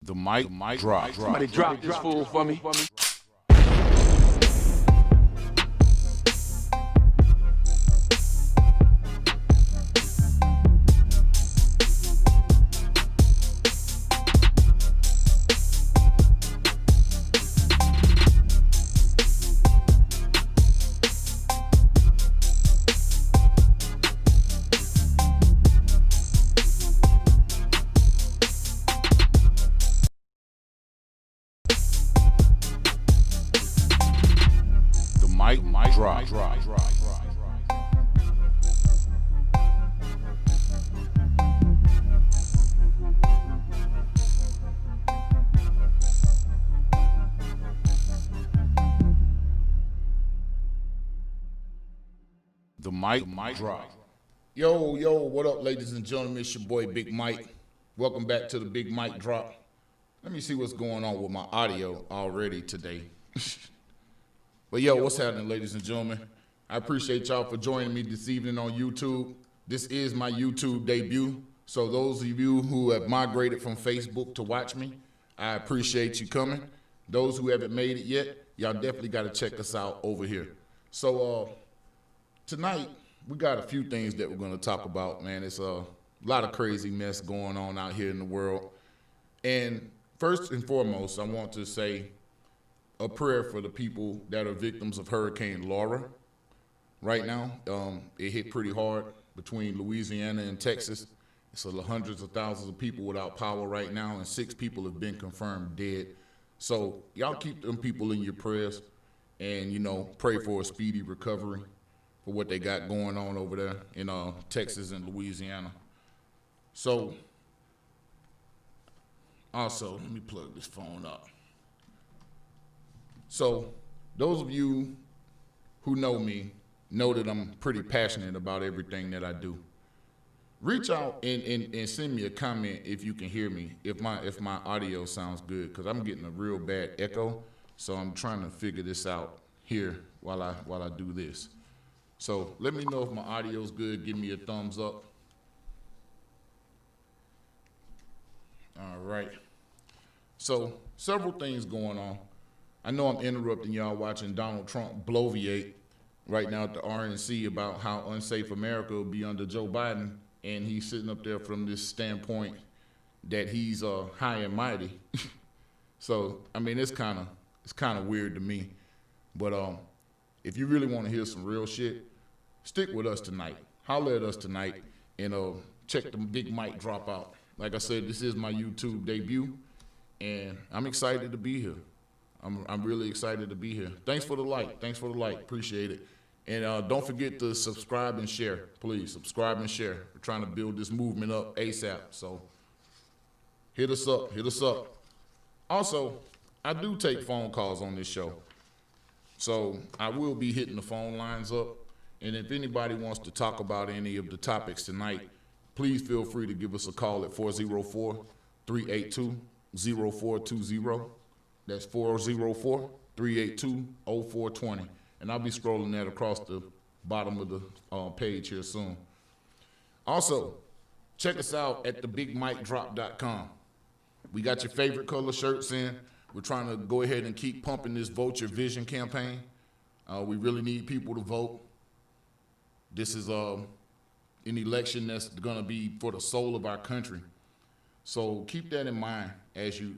The mic drop. Somebody drop this fool for me. Mic drop. The mic drop. Yo, what up, ladies and gentlemen? It's your boy, Big Mike. Welcome back to the Big Mike Drop. Let me see what's going on with my audio already today. But yo, what's happening, ladies and gentlemen? I appreciate y'all for joining me this evening on YouTube. This is my YouTube debut. So those of you who have migrated from Facebook to watch me, I appreciate you coming. Those who haven't made it yet, y'all definitely got to check us out over here. So tonight, we got a few things that we're going to talk about, man. It's a lot of crazy mess going on out here in the world. And first and foremost, I want to say a prayer for the people that are victims of Hurricane Laura. Right now, it hit pretty hard between Louisiana and Texas. So hundreds of thousands of people without power right now, and 6 people have been confirmed dead. So y'all keep them people in your prayers and, you know, pray for a speedy recovery for what they got going on over there in Texas and Louisiana. So also, let me plug this phone up. So those of you who know me know that I'm pretty passionate about everything that I do. Reach out and send me a comment if you can hear me, if my audio sounds good, because I'm getting a real bad echo. So I'm trying to figure this out here while I do this. So let me know if my audio's good. Give me a thumbs up. All right. So several things going on. I know I'm interrupting y'all watching Donald Trump bloviate right now at the RNC about how unsafe America will be under Joe Biden, and he's sitting up there from this standpoint that he's high and mighty. So I mean, it's kind of weird to me. But if you really want to hear some real shit, stick with us tonight. Holler at us tonight, and check the Big Mike Drop out. Like I said, this is my YouTube debut, and I'm excited to be here. I'm really excited to be here. Thanks for the like. Appreciate it. And don't forget to subscribe and share. Please subscribe and share. We're trying to build this movement up ASAP. So hit us up. Also, I do take phone calls on this show. So I will be hitting the phone lines up. And if anybody wants to talk about any of the topics tonight, please feel free to give us a call at 404-382-0420. That's 404-382-0420. And I'll be scrolling that across the bottom of the page here soon. Also, check us out at thebigmicdrop.com. We got your favorite color shirts in. We're trying to go ahead and keep pumping this Vote Your Vision campaign. We really need people to vote. This is an election that's going to be for the soul of our country. So keep that in mind as you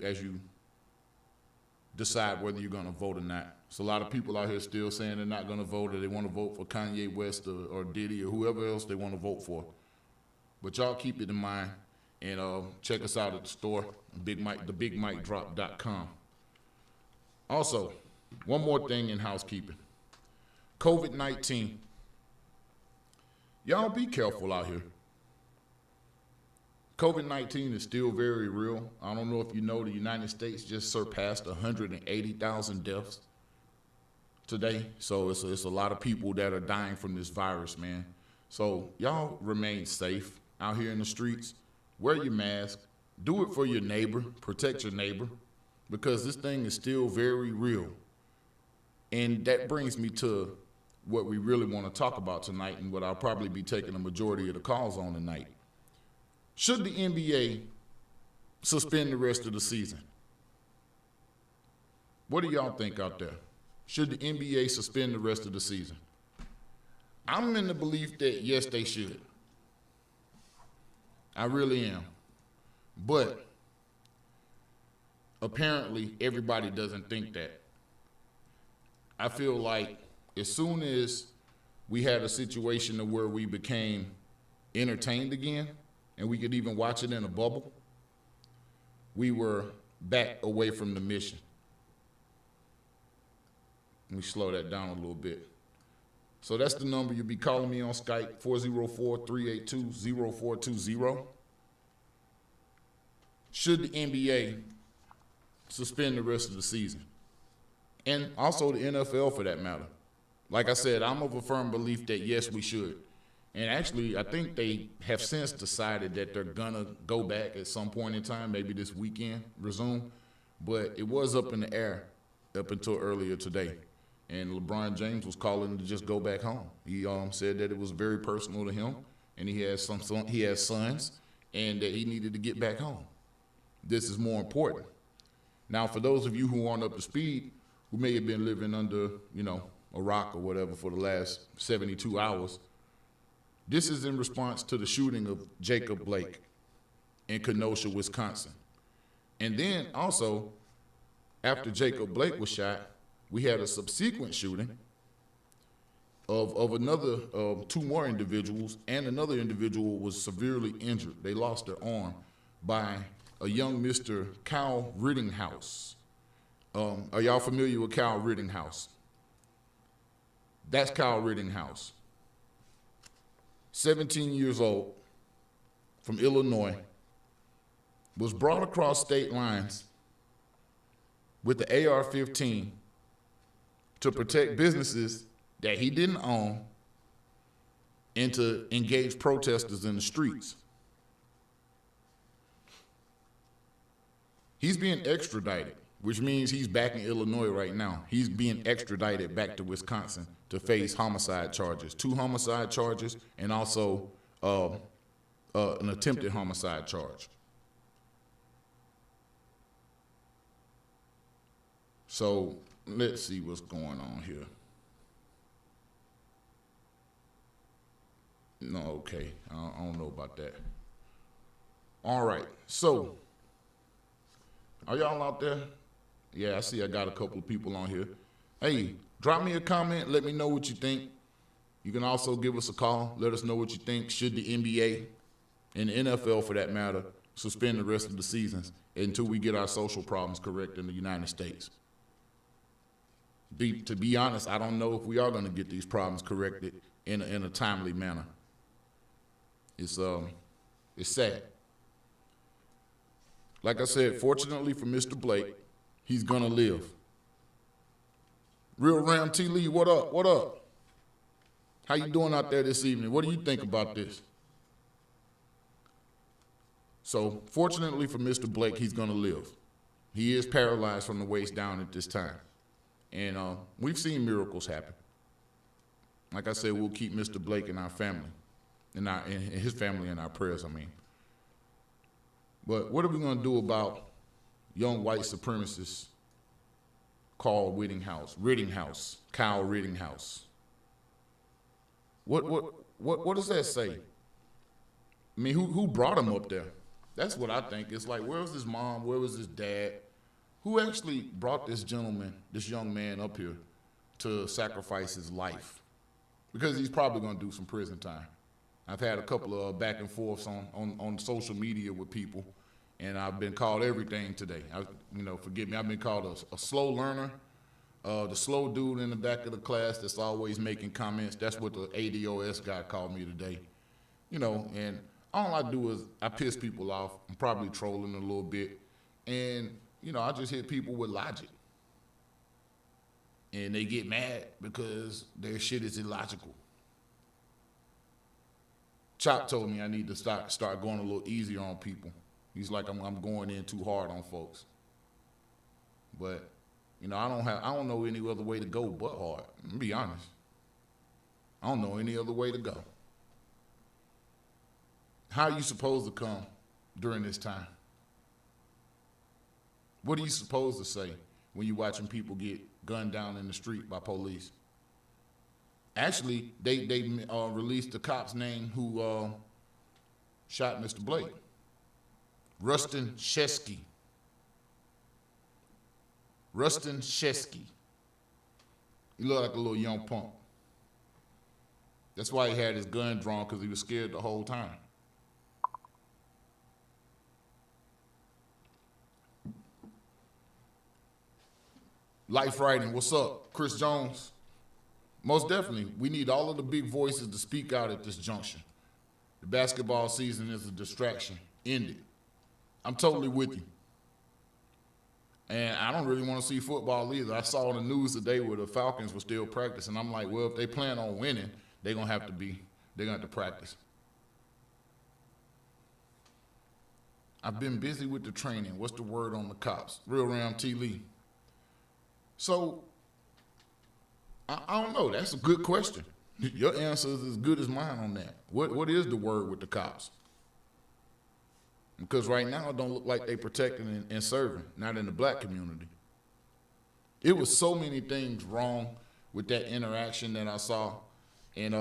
decide whether you're going to vote or not. So a lot of people out here still saying they're not going to vote, or they want to vote for Kanye West or Diddy or whoever else they want to vote for. But y'all keep it in mind, and check us out at the store, thebigmicdrop.com. Also, one more thing in housekeeping. COVID-19. Y'all be careful out here. COVID-19 is still very real. I don't know if you know, the United States just surpassed 180,000 deaths today. So it's a lot of people that are dying from this virus, man. So y'all remain safe out here in the streets. Wear your mask. Do it for your neighbor. Protect your neighbor, because this thing is still very real. And that brings me to what we really want to talk about tonight, and what I'll probably be taking the majority of the calls on tonight. Should the NBA suspend the rest of the season? What do y'all think out there? Should the NBA suspend the rest of the season? I'm in the belief that yes, they should. I really am. But apparently everybody doesn't think that. I feel like as soon as we had a situation where we became entertained again and we could even watch it in a bubble, we were back away from the mission. Let me slow that down a little bit. So that's the number you'll be calling me on Skype, 404-382-0420. Should the NBA suspend the rest of the season? And also the NFL for that matter. Like I said, I'm of a firm belief that yes, we should. And actually, I think they have since decided that they're gonna go back at some point in time, maybe this weekend, resume. But it was up in the air up until earlier today. And Lebron James was calling to just go back home. He said that it was very personal to him, and he has sons, and that he needed to get back home. This is more important. Now, for those of you who aren't up to speed, who may have been living under, a rock or whatever for the last 72 hours, this is in response to the shooting of Jacob Blake in Kenosha, Wisconsin. And then also, after Jacob Blake was shot, we had a subsequent shooting of another, two more individuals, and another individual was severely injured. They lost their arm by a young Mr. Kyle Rittenhouse. Are y'all familiar with Kyle Rittenhouse? That's Kyle Rittenhouse. 17 years old, from Illinois, was brought across state lines with the AR-15 to protect businesses that he didn't own and to engage protesters in the streets. He's being extradited, which means he's back in Illinois right now. He's being extradited back to Wisconsin to face homicide charges, 2 homicide charges, and also an attempted homicide charge. So let's see what's going on here. No, okay, I don't know about that. All right, so are y'all out there? Yeah, I see I got a couple of people on here. Hey, drop me a comment, let me know what you think. You can also give us a call, let us know what you think. Should the NBA and the NFL, for that matter, suspend the rest of the seasons until we get our social problems correct in the United States? To be honest, I don't know if we are going to get these problems corrected in a timely manner. It's sad. Like I said, fortunately for Mr. Blake, he's going to live. Real Ram T. Lee, what up? What up? How you doing out there this evening? What do you think about this? So, fortunately for Mr. Blake, he's going to live. He is paralyzed from the waist down at this time. And we've seen miracles happen. Like I said, we'll keep Mr. Blake and our family, and his family in our prayers, I mean. But what are we going to do about young white supremacists called Rittenhouse, Kyle Rittenhouse? What does that say? I mean, who brought him up there? That's what I think. It's like, where was his mom? Where was his dad? Who actually brought this gentleman, this young man up here to sacrifice his life? Because he's probably going to do some prison time. I've had a couple of back and forths on social media with people, and I've been called everything today. Forgive me, I've been called a slow learner, the slow dude in the back of the class that's always making comments. That's what the ADOS guy called me today. And all I do is I piss people off. I'm probably trolling a little bit. And, I just hit people with logic. And they get mad because their shit is illogical. Chop told me I need to start going a little easier on people. He's like, I'm going in too hard on folks. But, I don't know any other way to go but hard. I'm gonna be honest. I don't know any other way to go. How are you supposed to come during this time? What are you supposed to say when you're watching people get gunned down in the street by police? Actually, they released the cop's name who shot Mr. Blake. Rustin Shesky. Rustin Shesky. He looked like a little young punk. That's why he had his gun drawn, because he was scared the whole time. Life Writing, what's up? Chris Jones. Most definitely, we need all of the big voices to speak out at this junction. The basketball season is a distraction. End it. I'm totally with you. And I don't really want to see football either. I saw on the news today where the Falcons were still practicing. I'm like, well, if they plan on winning, they're gonna have to practice. I've been busy with the training. What's the word on the cops? Real Ram T. Lee. So, I don't know. That's a good question. Your answer is as good as mine on that. What is the word with the cops? Because right now it don't look like they protecting and serving, not in the black community. It was so many things wrong with that interaction that I saw, and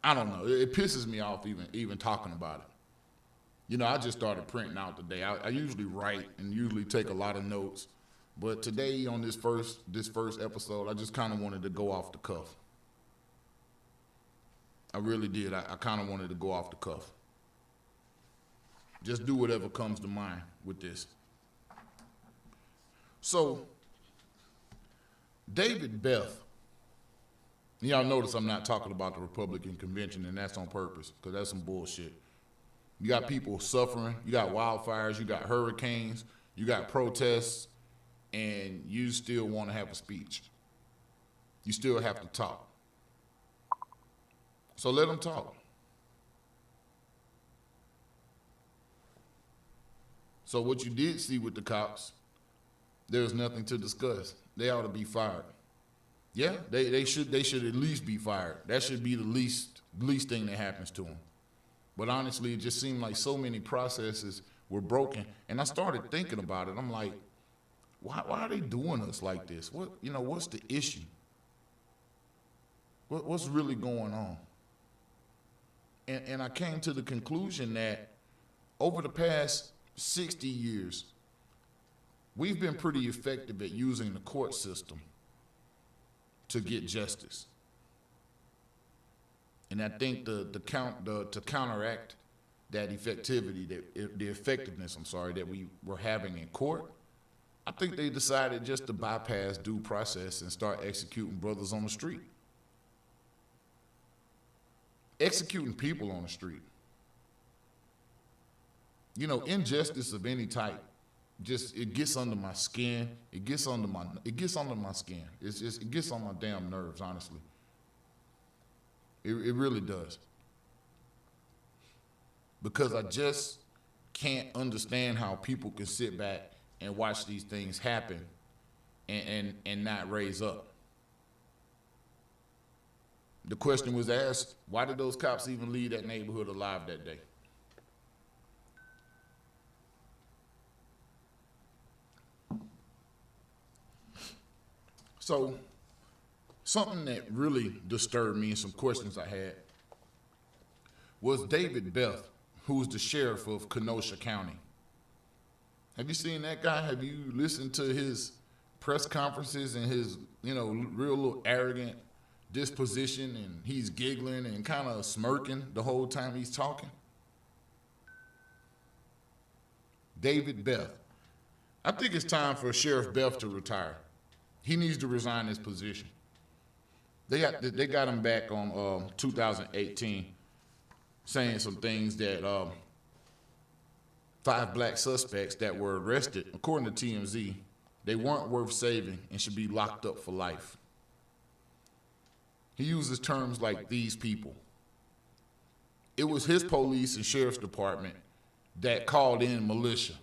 I don't know. It pisses me off even talking about it. You know, I just started printing out today. I usually write and usually take a lot of notes, but today on this first episode, I just kind of wanted to go off the cuff. I really did. I kind of wanted to go off the cuff. Just do whatever comes to mind with this. So, David Beth. Y'all notice I'm not talking about the Republican convention, and that's on purpose, because that's some bullshit. You got people suffering, you got wildfires, you got hurricanes, you got protests, and you still want to have a speech. You still have to talk. So let them talk. So what you did see with the cops, there's nothing to discuss. They ought to be fired. Yeah, they should at least be fired. That should be the least thing that happens to them. But honestly, it just seemed like so many processes were broken. And I started thinking about it. I'm like, why are they doing us like this? What's the issue? What's really going on? And I came to the conclusion that over the past 60 years, we've been pretty effective at using the court system to get justice. And I think to counteract that the effectiveness that we were having in court, I think they decided just to bypass due process and start executing brothers on the street. Executing people on the street. You know, injustice of any type, it gets under my skin. It gets under my skin. It gets on my damn nerves, honestly. It really does. Because I just can't understand how people can sit back and watch these things happen and not raise up. The question was asked, why did those cops even leave that neighborhood alive that day? So, something that really disturbed me and some questions I had was David Beth, who's the sheriff of Kenosha County. Have you seen that guy? Have you listened to his press conferences and his, real little arrogant disposition, and he's giggling and kind of smirking the whole time he's talking? David Beth. I think it's time for Sheriff Beth to retire. He needs to resign his position. They got him back on 2018, saying some things that 5 black suspects that were arrested, according to TMZ, they weren't worth saving and should be locked up for life. He uses terms like these people. It was his police and sheriff's department that called in militia.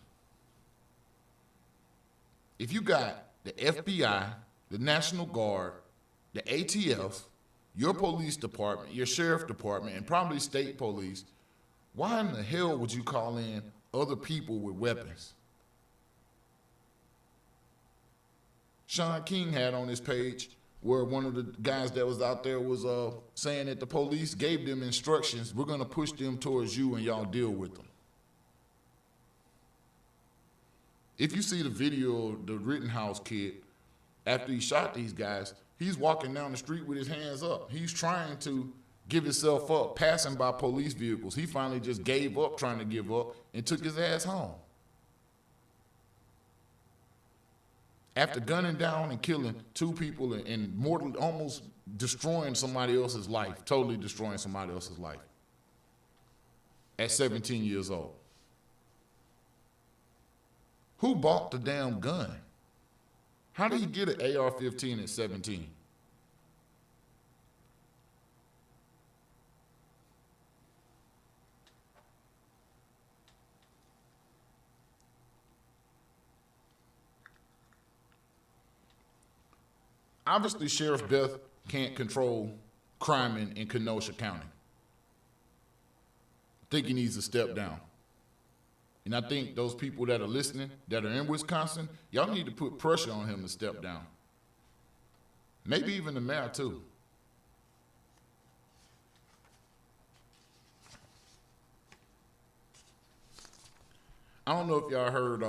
If you got the FBI, the National Guard, the ATF, your police department, your sheriff department, and probably state police, why in the hell would you call in other people with weapons? Sean King had on his page where one of the guys that was out there was saying that the police gave them instructions, we're going to push them towards you and y'all deal with them. If you see the video of the Rittenhouse kid, after he shot these guys, he's walking down the street with his hands up. He's trying to give himself up, passing by police vehicles. He finally just gave up trying to give up and took his ass home. After gunning down and killing 2 people and mortally almost destroying somebody else's life, totally destroying somebody else's life at 17 years old. Who bought the damn gun? How do you get an AR-15 at 17? Obviously, Sheriff Beth can't control crime in Kenosha County. I think he needs to step down. And I think those people that are listening, that are in Wisconsin, y'all need to put pressure on him to step down. Maybe even the mayor, too. I don't know if y'all heard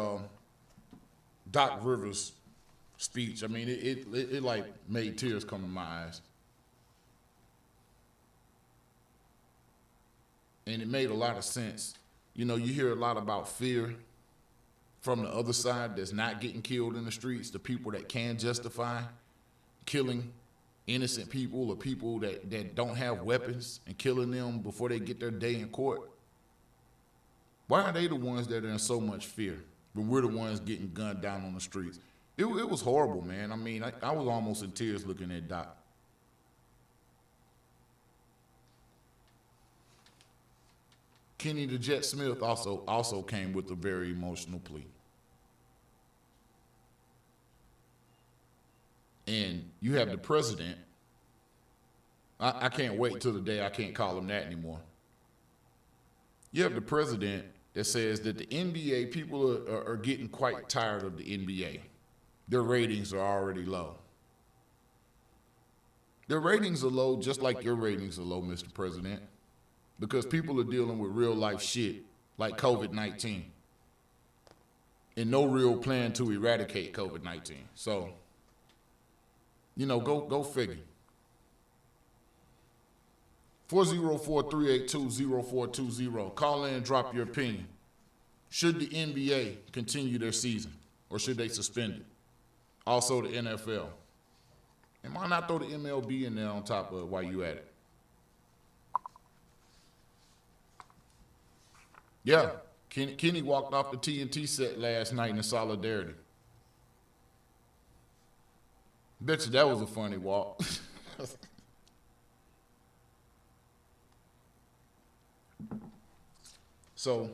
Doc Rivers' speech. I mean, it like made tears come to my eyes. And it made a lot of sense. You know, you hear a lot about fear from the other side that's not getting killed in the streets, the people that can justify killing innocent people or people that don't have weapons and killing them before they get their day in court. Why are they the ones that are in so much fear when we're the ones getting gunned down on the streets? It was horrible, man. I mean, I was almost in tears looking at Doc. Kenny the Jet Smith also came with a very emotional plea. And you have the president. I can't wait till the day I can't call him that anymore. You have the president that says that the NBA, people are getting quite tired of the NBA. Their ratings are already low. Their ratings are low just like your ratings are low, Mr. President, because people are dealing with real life shit like COVID-19 and no real plan to eradicate COVID-19. So, you know, go figure. 404-382-0420. Call in and drop your opinion. Should the NBA continue their season or should they suspend it? Also the NFL. And why not throw the MLB in there on top of it while you at it? Yeah, Kenny walked off the TNT set last night in solidarity. Bet you that was a funny walk. So,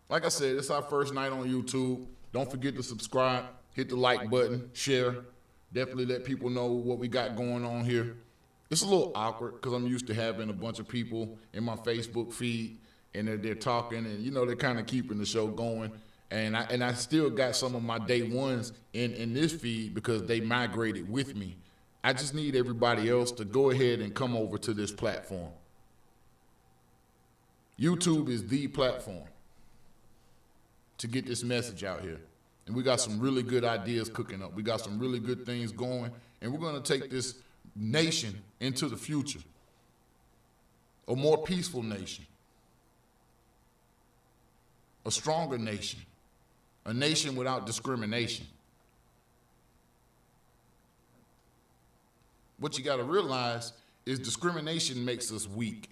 like I said, it's our first night on YouTube. Don't forget to subscribe, hit the like button, share. Definitely let people know what we got going on here. It's a little awkward because I'm used to having a bunch of people in my Facebook feed and they're talking and, you know, they're kind of keeping the show going. And I still got some of my day ones in this feed because they migrated with me. I just need everybody else to go ahead and come over to this platform. YouTube is the platform to get this message out here. And we got some really good ideas cooking up. We got some really good things going. And we're going to take this nation into the future. A more peaceful nation. A stronger nation. A nation without discrimination. What you got to realize is discrimination makes us weak.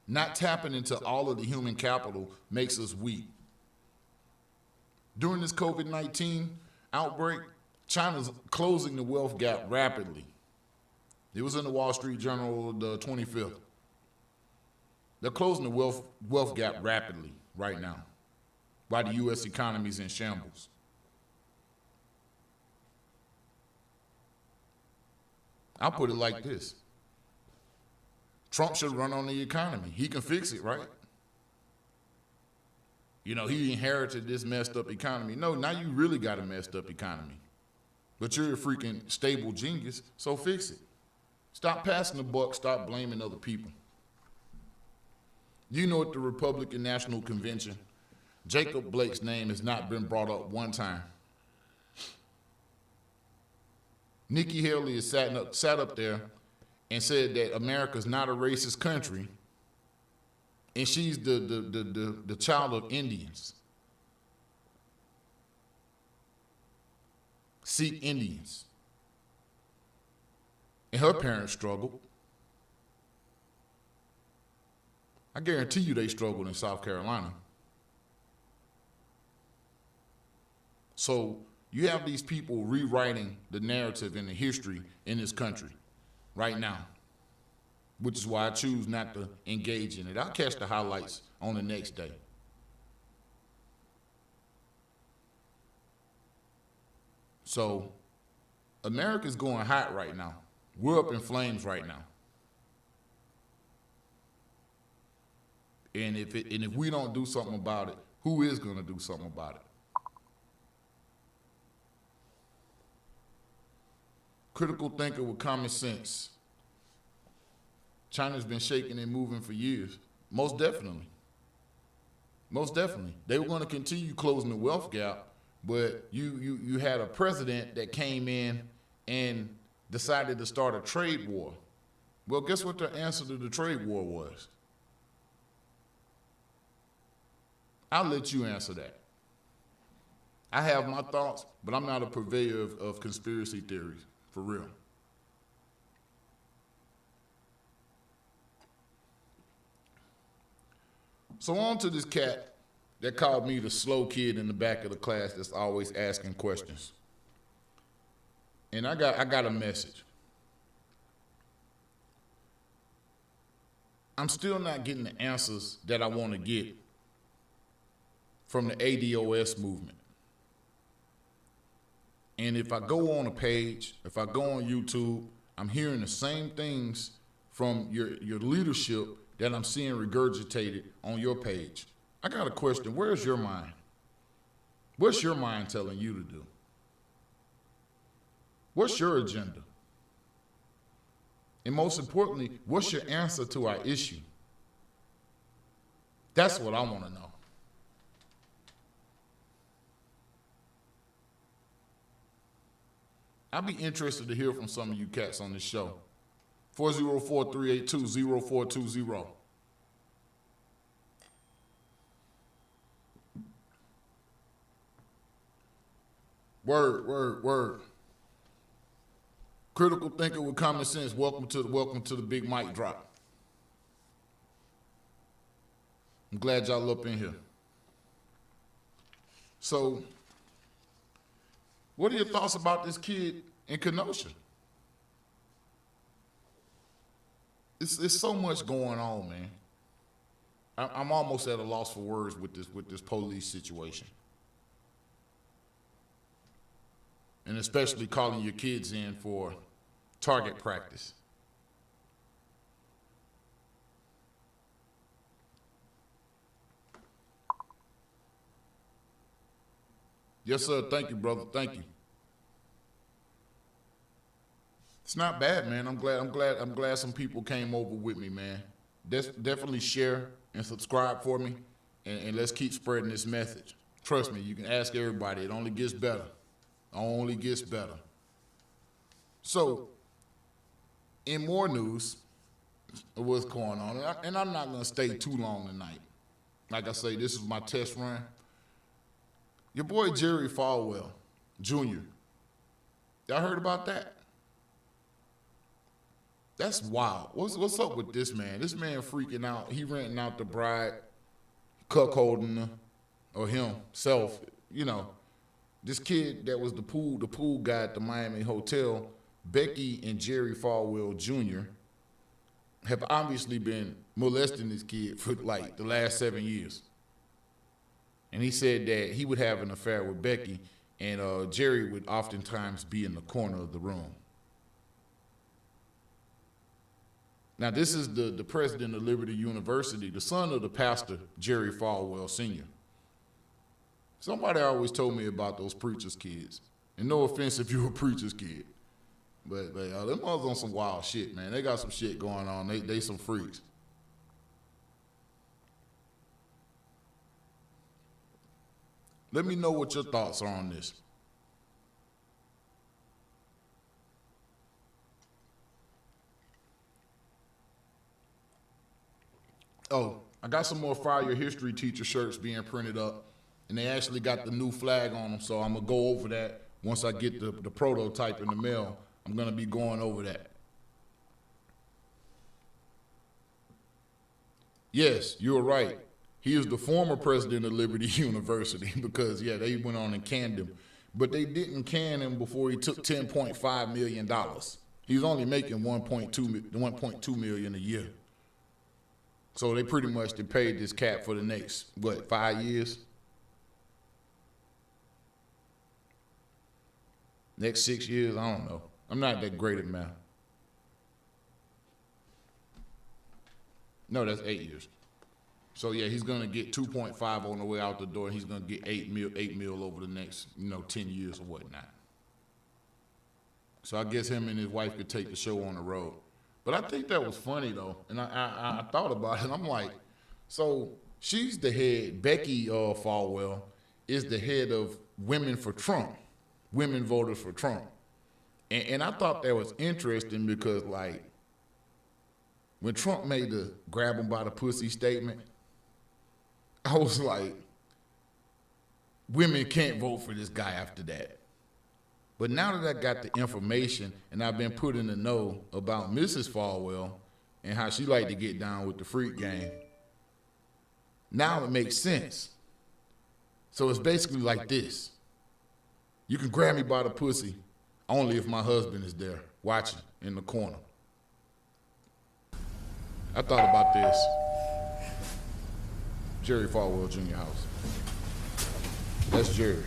Not tapping into all of the human capital makes us weak. During this COVID-19 outbreak, China's closing the wealth gap rapidly. It was in the Wall Street Journal the 25th. They're closing the wealth gap rapidly right now while the U.S. economy is in shambles. I'll put it like this. Trump should run on the economy. He can fix it, right? You know, he inherited this messed up economy. No, now you really got a messed up economy. But you're a freaking stable genius, so fix it. Stop passing the buck, stop blaming other people. You know, at the Republican National Convention, Jacob Blake's name has not been brought up one time. Nikki Haley has sat up there and said that America's not a racist country, and she's the child of Indians. Sikh Indians. And her parents struggled. I guarantee you they struggled in South Carolina. So you have these people rewriting the narrative and the history in this country right now, which is why I choose not to engage in it. I'll catch the highlights on the next day. So America's going hot right now. We're up in flames right now. And if we don't do something about it, who is going to do something about it? Critical thinker with common sense. China's been shaking and moving for years. Most definitely. Most definitely. They were going to continue closing the wealth gap, but you had a president that came in and decided to start a trade war. Well, guess what the answer to the trade war was? I'll let you answer that. I have my thoughts, but I'm not a purveyor of conspiracy theories, for real. So on to this cat that called me the slow kid in the back of the class that's always asking questions. And I got a message. I'm still not getting the answers that I want to get from the ADOS movement. And if I go on a page, if I go on YouTube, I'm hearing the same things from your leadership that I'm seeing regurgitated on your page. I got a question. Where's your mind? What's your mind telling you to do? What's your agenda? And most importantly, what's your answer to our issue? That's what I want to know. I'd be interested to hear from some of you cats on this show. 404-382-0420. Word. Critical thinker with common sense. Welcome to the Big Mike Drop. I'm glad y'all up in here. So, what are your thoughts about this kid in Kenosha? It's so much going on, man. I'm almost at a loss for words with this police situation. And especially calling your kids in for target practice. Yes, sir. Thank you, brother. Thank you. It's not bad, man. I'm glad some people came over with me, man. Definitely share and subscribe for me, and let's keep spreading this message. Trust me, you can ask everybody. It only gets better. Only gets better. So, in more news of what's going on, and I'm not going to stay too long tonight. Like I say, this is my test run. Your boy Jerry Fallwell Jr. Y'all heard about that? That's wild. What's up with this man? This man freaking out. He renting out the bride, cuckolding her, or himself, you know. This kid that was the pool guy at the Miami hotel, Becky and Jerry Fallwell Jr., have obviously been molesting this kid for like the last 7 years. And he said that he would have an affair with Becky, and Jerry would oftentimes be in the corner of the room. Now, this is the president of Liberty University, the son of the pastor, Jerry Fallwell Sr. Somebody always told me about those preachers' kids. And no offense if you're a preacher's kid. But them mothers on some wild shit, man. They got some shit going on. They some freaks. Let me know what your thoughts are on this. Oh, I got some more Fire History teacher shirts being printed up, and they actually got the new flag on them, so I'm going to go over that once I get the prototype in the mail. I'm going to be going over that. Yes, you're right. He is the former president of Liberty University because, yeah, they went on and canned him. But they didn't can him before he took $10.5 million. He was only making $1.2 million a year. So they pretty much paid this cat for the next, 5 years? Next 6 years? I don't know. I'm not that great at math. No, that's 8 years. So yeah, he's gonna get 2.5 on the way out the door. He's gonna get 8 mil over the next 10 years or whatnot. So I guess him and his wife could take the show on the road. But I think that was funny though, and I thought about it. And I'm like, so she's the head. Becky Fallwell is the head of Women for Trump, Women Voters for Trump, and I thought that was interesting because like when Trump made the grab him by the pussy statement, I was like, women can't vote for this guy after that. But now that I got the information and I've been put in the know about Mrs. Fallwell and how she like to get down with the freak game, now it makes sense. So it's basically like this. You can grab me by the pussy only if my husband is there watching in the corner. I thought about this. Jerry Fallwell Jr. house. That's Jerry.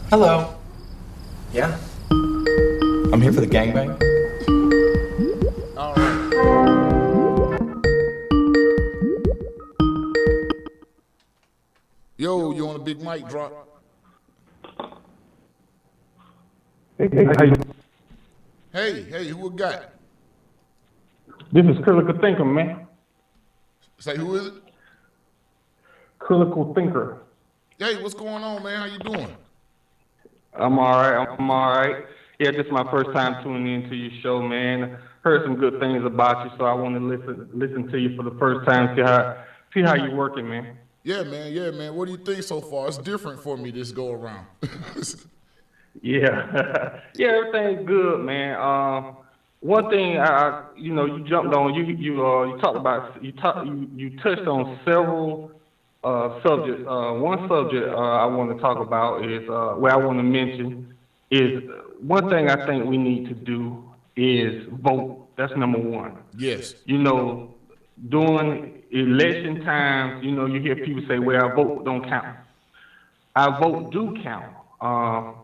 Hello. Yeah? I'm here for the gangbang. All right. Yo, you want a big mic drop? Hey, who we got? This is Critical Thinker, man. Say, who is it? Critical Thinker. Hey, what's going on, man? How you doing? I'm all right. Yeah, this is my first time tuning into your show, man. Heard some good things about you, so I want to listen to you for the first time, see how you working, man. Yeah, man. What do you think so far? It's different for me this go around. Yeah, yeah, everything's good, man. One thing you jumped on, you talked about, you touched on several subjects. One subject I want to talk about is where I want to mention is one thing I think we need to do is vote. That's number one. Yes. During election times, you hear people say, "Well, our vote don't count." Our vote do count,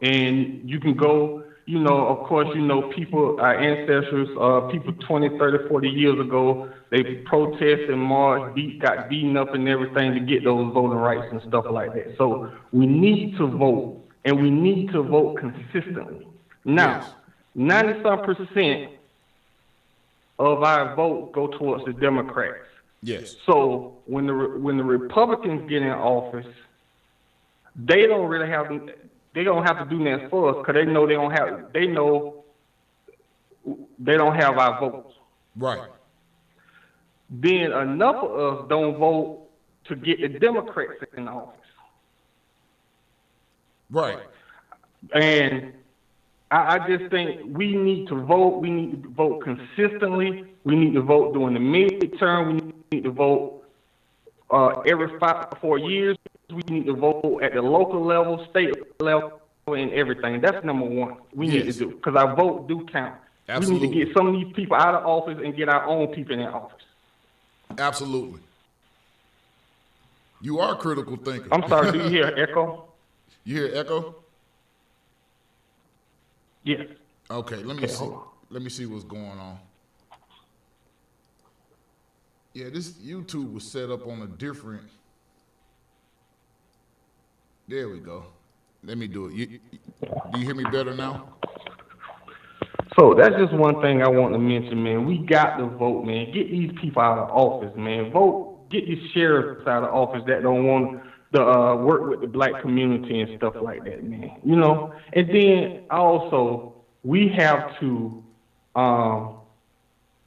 and you can go. Of course, people, our ancestors, people 20, 30, 40 years ago, they protested and marched, got beaten up and everything to get those voting rights and stuff like that. So we need to vote, and we need to vote consistently. Now, 90% of our vote go towards the Democrats. Yes. So when the Republicans get in office, they don't really have. They don't have to do nothing for us because they know they don't have our votes. Right. Then enough of us don't vote to get the Democrats in office. Right. And I just think we need to vote. We need to vote consistently. We need to vote during the midterm. We need to vote every 4 years. We need to vote at the local level, state level, and everything. That's number one. We need to do because our vote do count. Absolutely. We need to get some of these people out of office and get our own people in office. Absolutely. You are a critical thinker. I'm sorry. Do you hear echo? You hear echo? Yes. Okay. Let me see what's going on. Yeah, this YouTube was set up on a different. There we go. Let me do it. Do you hear me better now? So that's just one thing I want to mention, man. We got to vote, man. Get these people out of office, man. Vote. Get these sheriffs out of office that don't want to work with the black community and stuff like that, man. You know. And then also we have to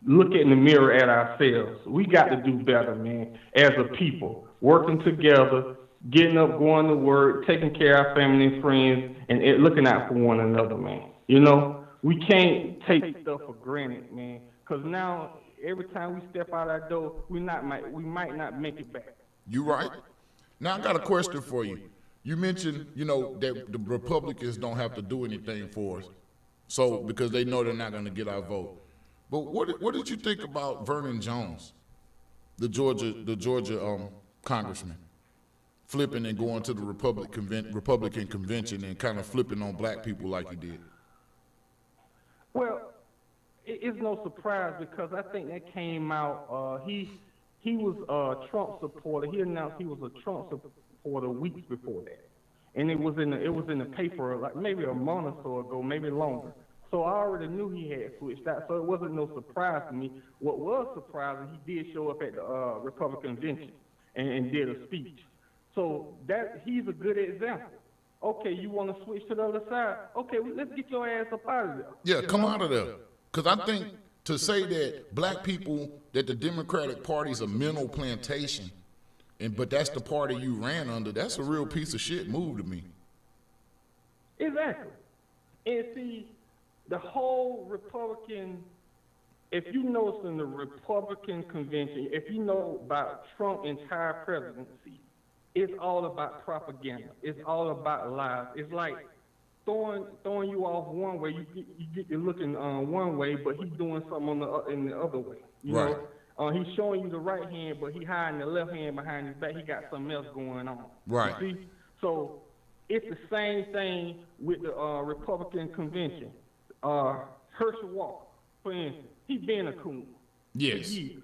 look in the mirror at ourselves. We got to do better, man. As a people, working together, getting up, going to work, taking care of our family and friends, and looking out for one another, man. You know. We can't take stuff for granted, man. Because now, every time we step out our door, we might not make it back. You right. Now I got a question for you. You mentioned, that the Republicans don't have to do anything for us, so because they know they're not going to get our vote. But what did you think about Vernon Jones, the Georgia congressman, flipping and going to the Republican convention and kind of flipping on black people like he did? Well, it's no surprise because I think that came out. He was a Trump supporter. He announced he was a Trump supporter weeks before that, and it was in the paper like maybe a month or so ago, maybe longer. So I already knew he had switched out. So it wasn't no surprise to me. What was surprising, he did show up at the Republican convention and did a speech. So that he's a good example. Okay, you want to switch to the other side? Okay, let's get your ass up out of there. Yeah, come out of there. Because I think to say that black people, that the Democratic Party is a mental plantation, but that's the party you ran under, that's a real piece of shit move to me. Exactly. And see, the whole Republican, if you notice in the Republican convention, if you know about Trump's entire presidency, it's all about propaganda. It's all about lies. It's like throwing you off one way. You get you looking one way, but he's doing something in the other way. You Right. know, he's showing you the right hand, but he hiding the left hand behind his back. He got something else going on. Right. You see? So it's the same thing with the Republican convention. Herschel Walker, for instance, he's been a coon for Yes. years.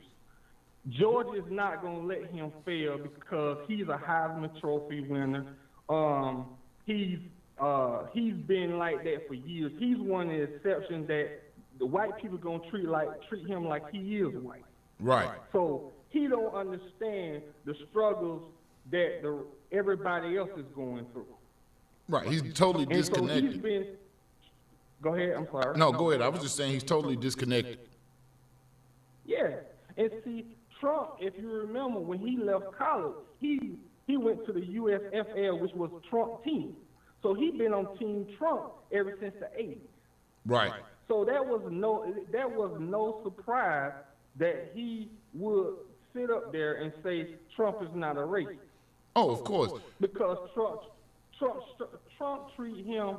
Georgia is not going to let him fail because he's a Heisman Trophy winner. He's been like that for years. He's one of the exceptions that the white people going to treat him like he is white. Right. So he don't understand the struggles that everybody else is going through. Right. He's totally And so disconnected. he's been. Go ahead. I'm sorry. No, go ahead. I was just saying he's totally disconnected. Yeah, and see, Trump, if you remember, when he left college, he went to the USFL, which was Trump's team. So he'd been on Team Trump ever since the 80s. Right. So that was no surprise that he would sit up there and say Trump is not a racist. Oh, of course. Because Trump treat him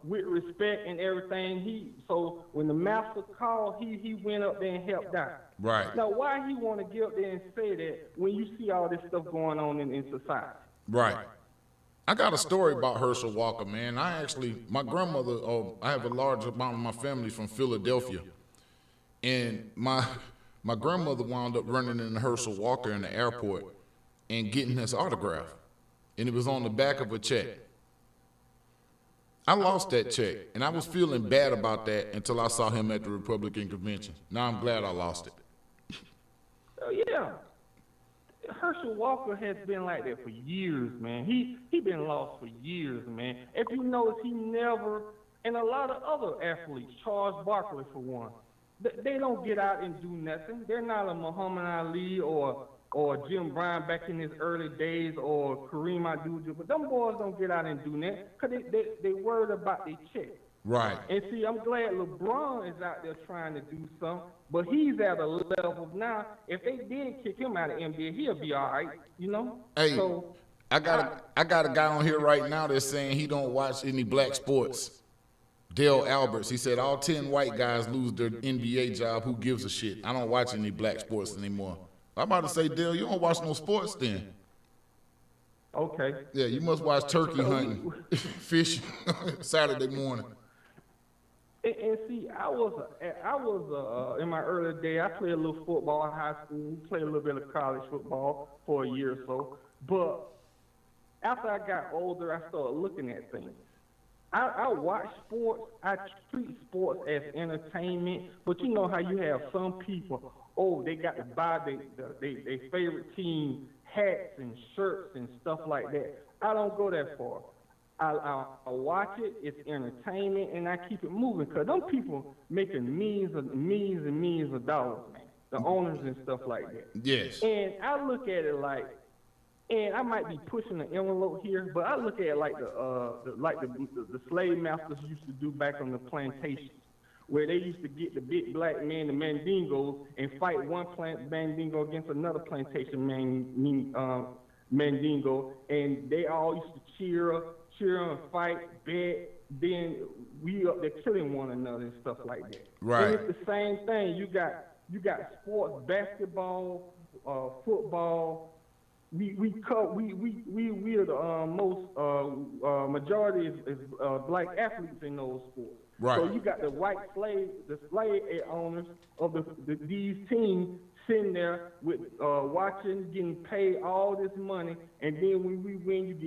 with respect and everything. So when the master called, he went up there and helped out. Right. Now, why he want to get up there and say that when you see all this stuff going on in society? Right. I got a story about Herschel Walker, man. My grandmother, I have a large amount of my family from Philadelphia. And my grandmother wound up running into Herschel Walker in the airport and getting his autograph. And it was on the back of a check. I lost that check, and I was feeling bad about that until I saw him at the Republican convention. Now I'm glad I lost it. Oh, yeah. Herschel Walker has been like that for years, man. He been lost for years, man. If you notice, he never, and a lot of other athletes, Charles Barkley for one, they don't get out and do nothing. They're not a Muhammad Ali or Jim Brown back in his early days or Kareem Abdul-Jabbar. But them boys don't get out and do that because they worried about their check. Right. And see, I'm glad LeBron is out there trying to do something, but he's at a level now. If they did kick him out of NBA, he'll be all right, you know. Hey, so, I got a guy on here right now that's saying he don't watch any black sports. Dale Alberts, he said all 10 white guys lose their NBA job. Who gives a shit? I don't watch any black sports anymore. I'm about to say, Dale, you don't watch no sports then. Okay. Yeah, you must watch turkey hunting, fishing Saturday morning. And see, I was in my early day. I played a little football in high school, played a little bit of college football for a year or so. But after I got older, I started looking at things. I watch sports. I treat sports as entertainment. But you know how you have some people, they got to buy their favorite team hats and shirts and stuff like that. I don't go that far. I watch it. It's entertainment, and I keep it moving. Because them people making millions and millions of dollars, man. The owners and stuff like that. Yes. And I look at it like, and I might be pushing the envelope here, but I look at it like the slave masters used to do back on the plantations, where they used to get the big black men, the Mandingos, and fight one Mandingo against another plantation Mandingo, and they all used to cheer and fight, bet. Then we up there killing one another and stuff like that. Right. And it's the same thing. You got sports, basketball, football. We are the most majority is black athletes in those sports. Right. So you got the slave owners of these teams sitting there with watching, getting paid all this money, and then when we win,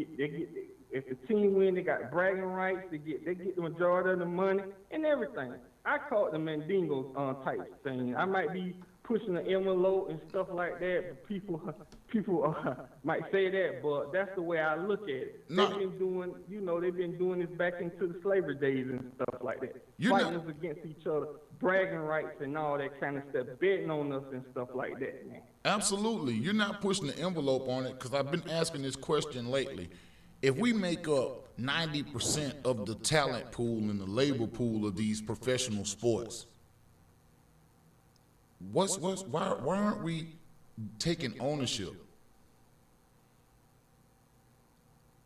if the team win, they got bragging rights. They get the majority of the money and everything. I call it the Mandingo type thing. I might be pushing the envelope and stuff like that, but people might say that, but that's the way I look at it. No. They've been doing this back into the slavery days and stuff like that. Fighting us against each other, bragging rights and all that kind of stuff, betting on us and stuff like that, man. Absolutely. You're not pushing the envelope on it, because I've been asking this question lately. If we make up 90% of the talent pool and the labor pool of these professional sports, why aren't we taking ownership?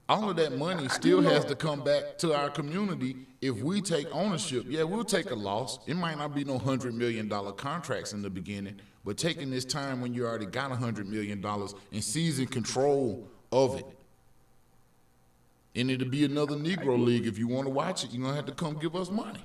All of that money still has to come back to our community. If we take ownership, yeah, we'll take a loss. It might not be no $100 million contracts in the beginning, but taking this time when you already got $100 million and seizing control of it. And it'll be another Negro League. If you want to watch it, you're going to have to come give us money.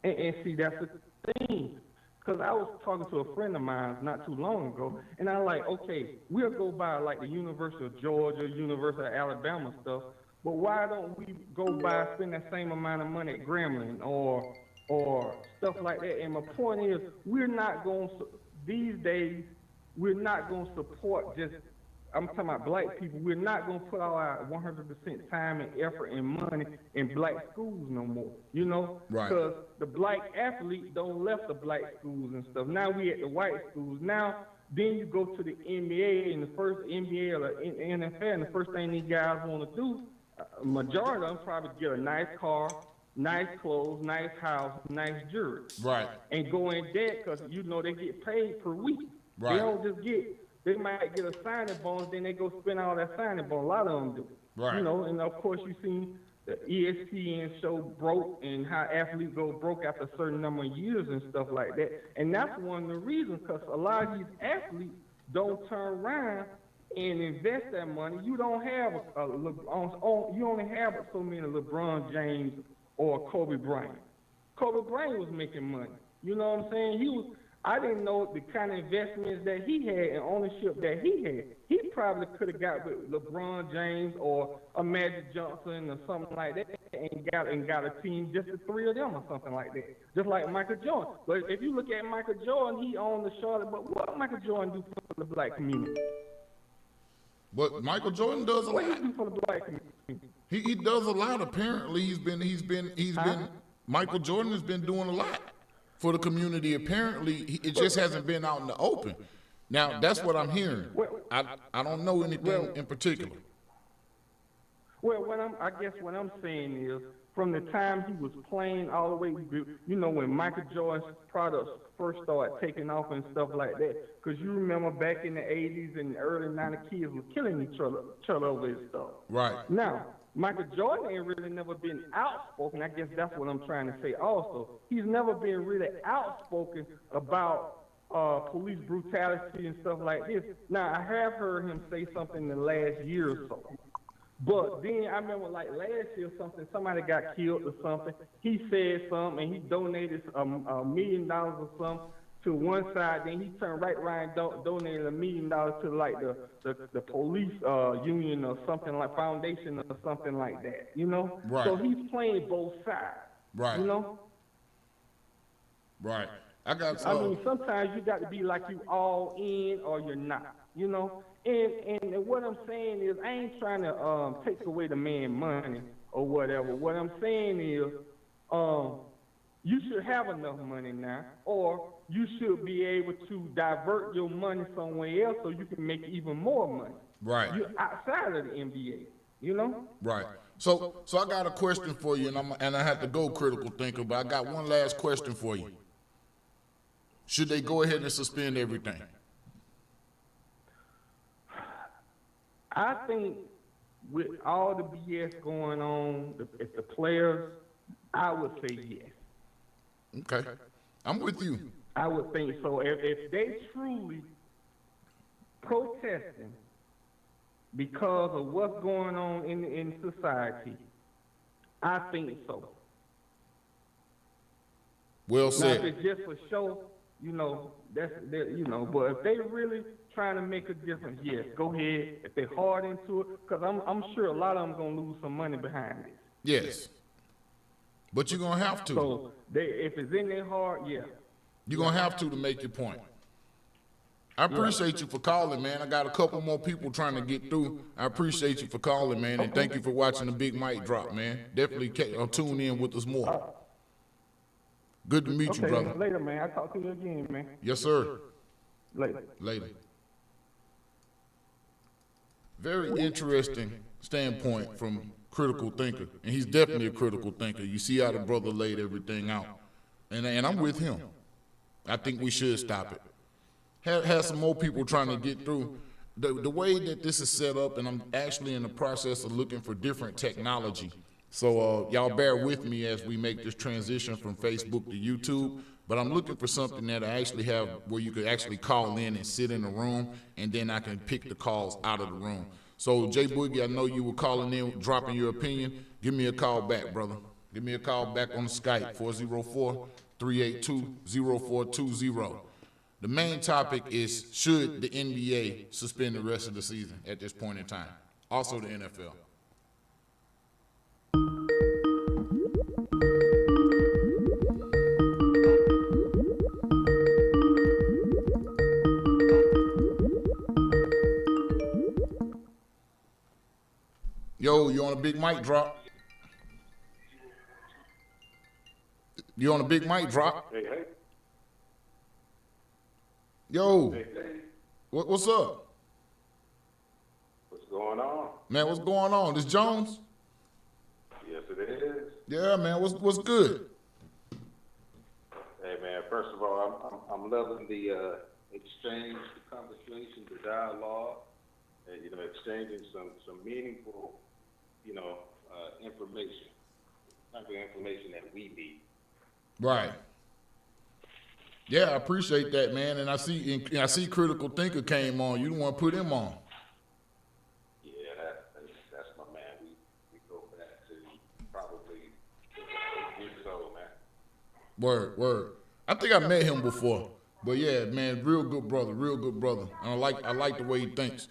And see, that's the thing. Because I was talking to a friend of mine not too long ago, and I'm like, okay, we'll go by like the University of Georgia, University of Alabama stuff, but why don't we go by spend that same amount of money at Grambling or stuff like that? And my point is, these days, we're not going to support just, I'm talking about black people, we're not going to put all our 100% time and effort and money in black schools no more, Right. Because the black athletes don't left the black schools and stuff. Now we at the white schools. Now, then you go to the NBA, and the first NBA or the NFL, and the first thing these guys want to do, majority of them probably get a nice car, nice clothes, nice house, nice jewelry. Right. And go in debt because, they get paid per week. Right. They don't just they might get a signing bonus, then they go spend all that signing bonus. A lot of them do. Right. And of course you seen the ESPN show Broke and how athletes go broke after a certain number of years and stuff like that. And that's one of the reasons, because a lot of these athletes don't turn around and invest that money. You don't have you only have so many LeBron James or Kobe Bryant. Kobe Bryant was making money. You know what I'm saying? I didn't know the kind of investments that he had and ownership that he had. He probably could have got with LeBron James or a Magic Johnson or something like that and got a team, just the three of them or something like that, just like Michael Jordan. But if you look at Michael Jordan, he owned the Charlotte. But what Michael Jordan do for the black community? But Michael Jordan does a lot. What he do for the black community? He does a lot. Apparently, he's been. Michael Jordan has been doing a lot for the community. Apparently, it just hasn't been out in the open. Now, that's what I'm hearing. I don't know anything in particular. Well, what I'm saying is, from the time he was playing all the way, when Michael Jordan's products first started taking off and stuff like that, because you remember back in the 80s and the early 90s, kids were killing each other over his stuff. Right. Now, Michael Jordan ain't really never been outspoken. I guess that's what I'm trying to say also. He's never been really outspoken about police brutality and stuff like this. Now, I have heard him say something in the last year or so. But then I remember like last year somebody got killed or something. He said something and he donated $1 million or something to one side, then he turned right around and donated $1 million to like the police union or something like foundation or something like that, you know? Right. So he's playing both sides. Right. You know? Right. I mean, sometimes you got to be like you all in or you're not, you know? And what I'm saying is I ain't trying to take away the man money or whatever. What I'm saying is you should have enough money now, or you should be able to divert your money somewhere else so you can make even more money. Right. You're outside of the NBA, you know? Right. So I got a question for you, and I have to go critical thinker, but I got one last question for you. Should they go ahead and suspend everything? I think with all the BS going on, if the players, I would say yes. Okay. I'm with you. I would think so. If they truly protesting because of what's going on in society, I think so. Well said. Now, if it's just for show, you know, but if they really trying to make a difference, yes, go ahead. If they're hard into it, because I'm sure a lot of them going to lose some money behind this. Yes. But you're going to have to. So if it's in their heart, yeah. You're going to have to make your point. I appreciate you for calling, man. I got a couple more people trying to get through. I appreciate you for calling, man, and thank you for watching the Big Mike Drop, man. Definitely tune in with us more. Good to meet you, brother. Later, man. I'll talk to you again, man. Yes, sir. Later. Very interesting standpoint from critical thinker, and he's definitely a critical thinker. You see how the brother laid everything out, and I'm with him. I think we should stop it. Have some more people trying to get through. The way that this is set up, and I'm actually in the process of looking for different technology. So y'all bear with me as we make this transition from Facebook to YouTube. But I'm looking for something that I actually have where you could actually call in and sit in a room, and then I can pick the calls out of the room. So, Jay Boogie, I know you were calling in, dropping your opinion. Give me a call back, brother. Give me a call back on the Skype, 404-382-0420. The main topic is, should the NBA suspend the rest of the season at this point in time? Also the NFL. Yo, you on a Big Mike Drop? You on a Big Mike Drop? Hey. Yo, Hey. what's up? What's going on? Man, what's going on? This Jones? Yes, it is. Yeah, man, what's good? Hey, man, first of all, I'm loving the exchange, the conversation, the dialogue, and, exchanging some meaningful, information, type of information that we need. Right. Yeah, I appreciate that, man. And I see Critical Thinker came on. You don't want to put him on. Yeah, that's my man. We go back to probably 8 years old, man. Word. I think I met him before. But yeah, man, real good brother. And I like the way he thinks.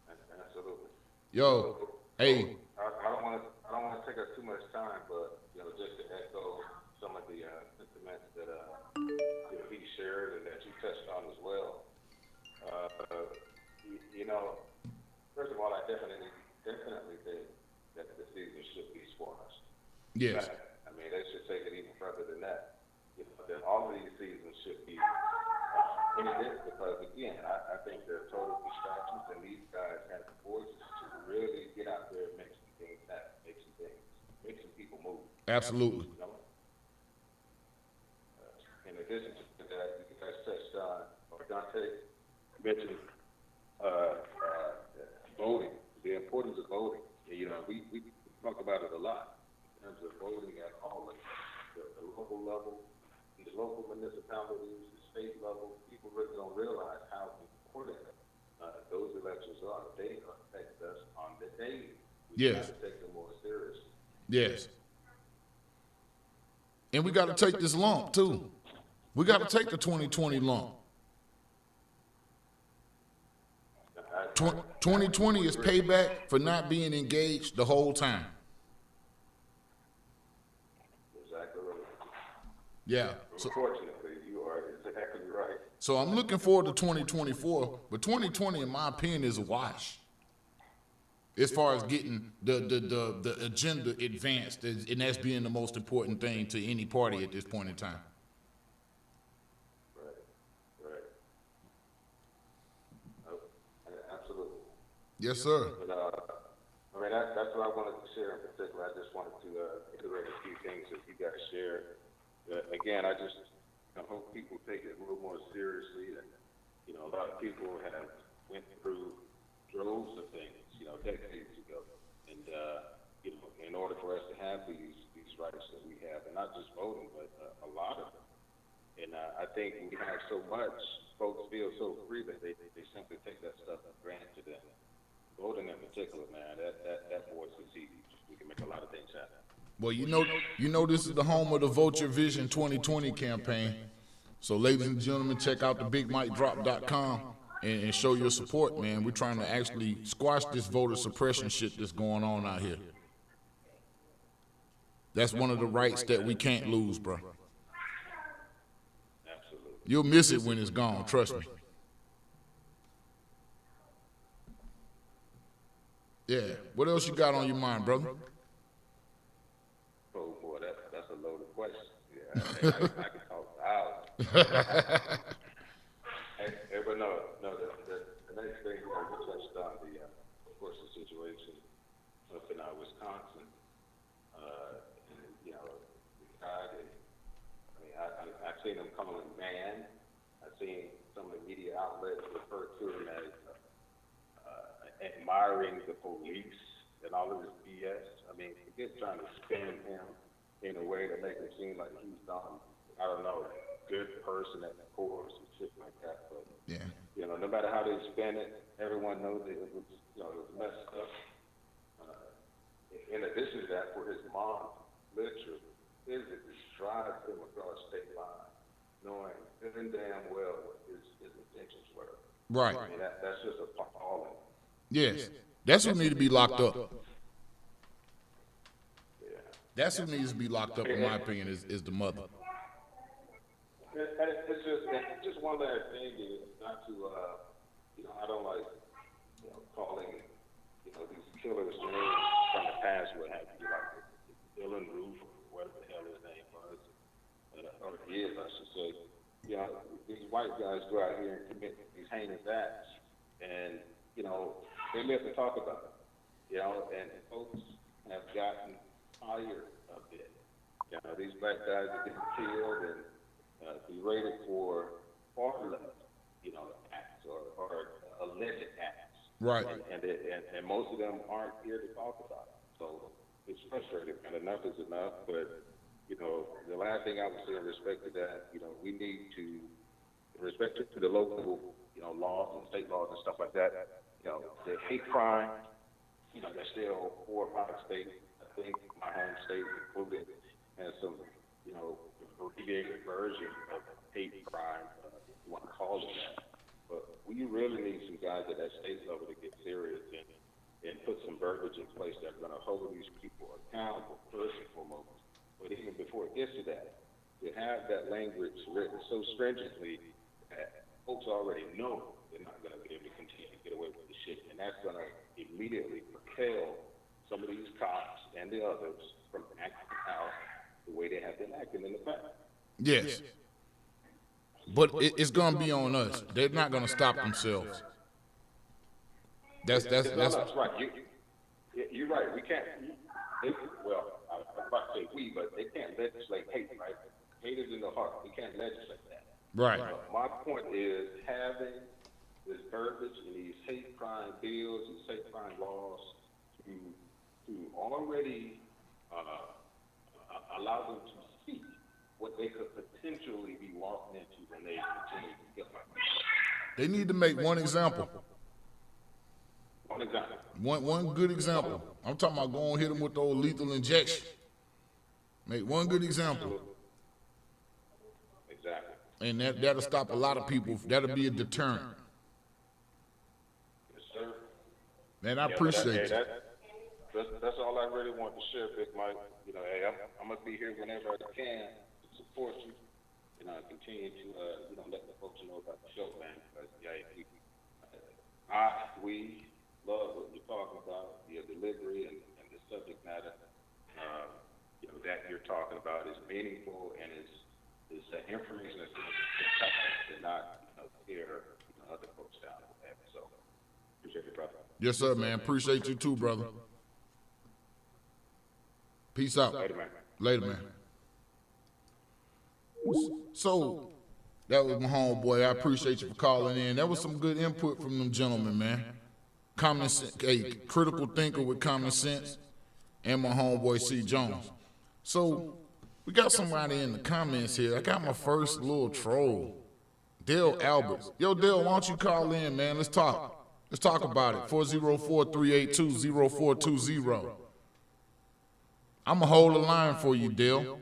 Absolutely. Yo, hey. I don't want to take up too much time, but just to echo some of the sentiments that he shared and that you touched on as well. First of all, I definitely think that the season should be squashed. Yes. I mean, they should take it even further than that. That all of these seasons should be in this, because again, I think they're total distractions, and these guys have the voices to really get out there and make some things happen, make some people move. Absolutely. In addition to that, you guys touched on, or Dante mentioned voting, the importance of voting. We talk about it a lot in terms of voting at all levels, the local level, the local municipalities, the state level. People really don't realize how important those elections are. They affect us on the daily. We Yes. got to take them more seriously. Yes. And we got to take this lump too. We got to take the 2020 lump. 2020 is payback for not being engaged the whole time. Exactly right. Yeah. So, Unfortunately, you are exactly right. so I'm looking forward to 2024, but 2020, in my opinion, is a wash. As far as getting the agenda advanced, and that's being the most important thing to any party at this point in time. Right. Absolutely. Yes, sir. But, I mean, that's what I wanted to share in particular. I just wanted to iterate a few things that you guys shared. Again, I hope people take it a little more seriously. And, a lot of people have went through droves of things, decades ago. And, in order for us to have these rights that we have, and not just voting, but a lot of them. And I think we have so much, folks feel so free that they simply take that stuff for granted. And voting in particular, man, that voice is easy. We can make a lot of things happen. Well, you know this is the home of the Vote Your Vision 2020 campaign. So, ladies and gentlemen, check out the BigMikeDrop.com and show your support, man. We're trying to actually squash this voter suppression shit that's going on out here. That's one of the rights that we can't lose, bro. Absolutely. You'll miss it when it's gone, trust me. Yeah. What else you got on your mind, brother? Oh, boy, that's a loaded question. Yeah, I can talk for hours. But no, the next thing we touched on, of course, the situation up in Wisconsin. And, the guy, I've seen him call him man. I've seen some of the media outlets refer to him as admiring the police and all of this BS. I mean, he's trying to spin him in a way to make it seem like he's done, I don't know, good person at the core or some shit like that. But, Yeah. No matter how they spin it, everyone knows that it was, it was messed up. In addition to that, for his mom, literally, physically drives him across state line, knowing good and damn well what his intentions were. Right. I mean, that's just appalling. Yes. That's who need to be locked up. Yeah. That's who needs to be locked up, in my opinion, is the mother. It's just one last thing, not to, I don't like, calling, these killers names from the past, what have you, like Dylan Roof, or whatever the hell his name was, or is, I should say. These white guys go out here and commit these heinous acts, and, they live to talk about it, and folks have gotten tired of it. These black guys are getting killed and berated for far less, acts or alleged acts. Right. And most of them aren't here to talk about it. So it's frustrating, and enough is enough. But, the last thing I would say in respect to that, we need to, in respect to the local, laws and state laws and stuff like that, the hate crime, there's still 4 or 5 states, I think my home state included, and some, abbreviated version of hate crime, if you want to call it that. But we really need some guys at that state level to get serious and put some verbiage in place that's going to hold these people accountable, first and foremost. But even before it gets to that, to have that language written so stringently that folks already know they're not going to be able to continue to get away with the shit. And that's going to immediately propel some of these cops and the others from acting out the way they have been acting in the past. Yes. But it's going to be on us. They're not going to stop themselves. That's right. You're right. We can't. Well, I was about to say we, but they can't legislate hate. Right? Hate is in the heart. We can't legislate that. Right. My point is having this verbiage in these hate crime bills, these hate crime laws, to already allow them to see what they could potentially be walking into when they continue to get like that. They need to make one example. One example. One good example. I'm talking about going hit them with the old lethal injection. Make one good example. Exactly. and that'll stop a lot of people. That'll be a deterrent. Yes, sir. Man, I Yeah, appreciate you. That's all I really want to share, Big Mike. You know, hey, I'm gonna be here whenever I can to support you. You know, continue to let the folks know about the show, man. Because we love what you're talking about, your delivery and the subject matter. That you're talking about is meaningful and is information that's going to not scare other folks down with that. So appreciate it, brother. Yes, sir, man. Appreciate you too, brother. Peace out. Later, man. Later, man. So that was my homeboy. I appreciate you for calling in. That was some good input from them gentlemen, man. Common sense, a critical thinker with common sense, and my homeboy C. Jones. So we got somebody in the comments here. I got my first little troll, Dale Alberts. Yo, Dale, why don't you call in, man? Let's talk. Let's talk about it. 404-382-0420. I'm going to hold the line for you, Dale.